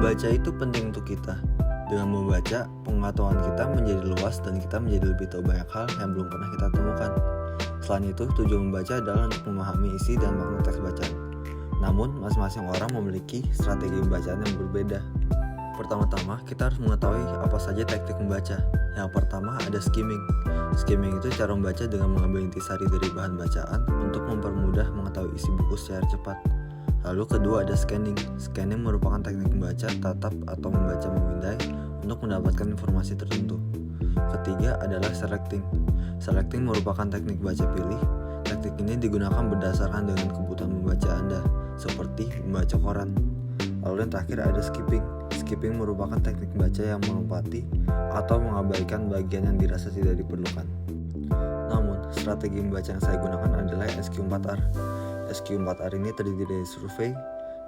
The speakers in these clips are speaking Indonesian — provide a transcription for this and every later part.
Membaca itu penting untuk kita. Dengan membaca, pengetahuan kita menjadi luas dan kita menjadi lebih tahu banyak hal yang belum pernah kita temukan. Selain itu, tujuan membaca adalah untuk memahami isi dan makna teks bacaan. Namun, masing-masing orang memiliki strategi pembacaan yang berbeda. Pertama-tama, kita harus mengetahui apa saja teknik membaca. Yang pertama ada skimming. Skimming itu cara membaca dengan mengambil intisari dari bahan bacaan untuk mempermudah mengetahui isi buku secara cepat. Lalu kedua ada scanning. Scanning merupakan teknik membaca tatap atau membaca memindai untuk mendapatkan informasi tertentu. Ketiga adalah selecting. Selecting merupakan teknik baca pilih. Teknik ini digunakan berdasarkan dengan kebutuhan membaca Anda, seperti membaca koran. Lalu yang terakhir ada skipping. Skipping merupakan teknik baca yang melompati atau mengabaikan bagian yang dirasa tidak diperlukan. Namun, strategi membaca yang saya gunakan adalah SQ4R. SQ4R ini terdiri dari survey,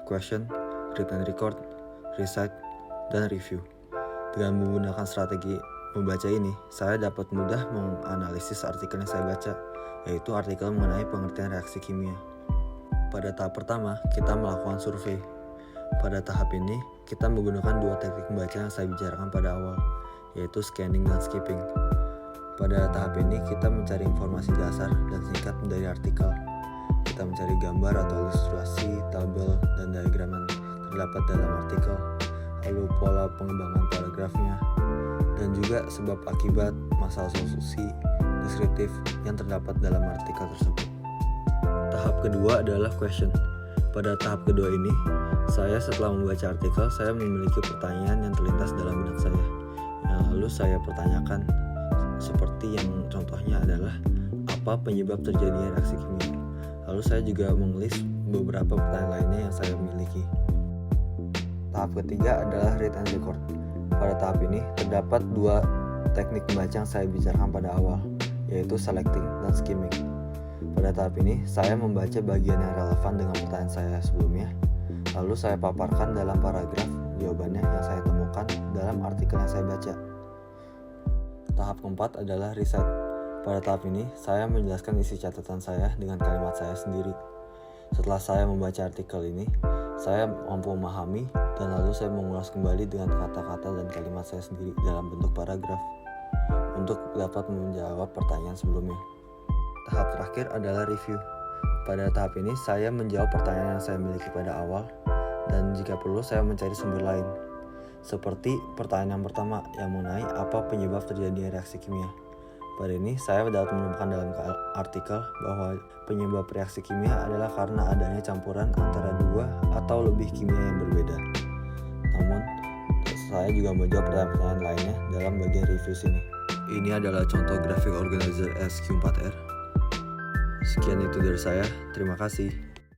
question, read and record, recite, dan review. Dengan menggunakan strategi membaca ini, saya dapat mudah menganalisis artikel yang saya baca, yaitu artikel mengenai pengertian reaksi kimia. Pada tahap pertama, kita melakukan survei. Pada tahap ini, kita menggunakan dua teknik membaca yang saya bicarakan pada awal, yaitu scanning dan skipping. Pada tahap ini, kita mencari informasi dasar dan singkat dari artikel. Kita mencari gambar atau ilustrasi, tabel, dan diagram yang terdapat dalam artikel, lalu pola pengembangan paragrafnya, dan juga sebab akibat, masalah solusi, deskriptif yang terdapat dalam artikel tersebut. Tahap kedua adalah question. Pada tahap kedua ini, saya setelah membaca artikel, saya memiliki pertanyaan yang terlintas dalam benak saya. Yang lalu saya pertanyakan, seperti yang contohnya adalah, apa penyebab terjadinya reaksi kimia? Lalu saya juga mengelis beberapa pertanyaan lainnya yang saya miliki. Tahap ketiga adalah read and record. Pada tahap ini, terdapat dua teknik membaca yang saya bicarakan pada awal, yaitu selecting dan skimming. Pada tahap ini, saya membaca bagian yang relevan dengan pertanyaan saya sebelumnya, lalu saya paparkan dalam paragraf jawabannya yang saya temukan dalam artikel yang saya baca. Tahap keempat adalah recite. Pada tahap ini, saya menjelaskan isi catatan saya dengan kalimat saya sendiri. Setelah saya membaca artikel ini, saya mampu memahami dan lalu saya mengulas kembali dengan kata-kata dan kalimat saya sendiri dalam bentuk paragraf untuk dapat menjawab pertanyaan sebelumnya. Tahap terakhir adalah review. Pada tahap ini, saya menjawab pertanyaan yang saya miliki pada awal dan jika perlu saya mencari sumber lain. Seperti pertanyaan yang pertama yang mengenai apa penyebab terjadinya reaksi kimia. Pada ini, saya dapat menemukan dalam artikel bahwa penyebab reaksi kimia adalah karena adanya campuran antara dua atau lebih kimia yang berbeda. Namun, saya juga menjawab pertanyaan lainnya dalam bagian review sini. Ini adalah contoh grafik organizer SQ4R. Sekian itu dari saya, terima kasih.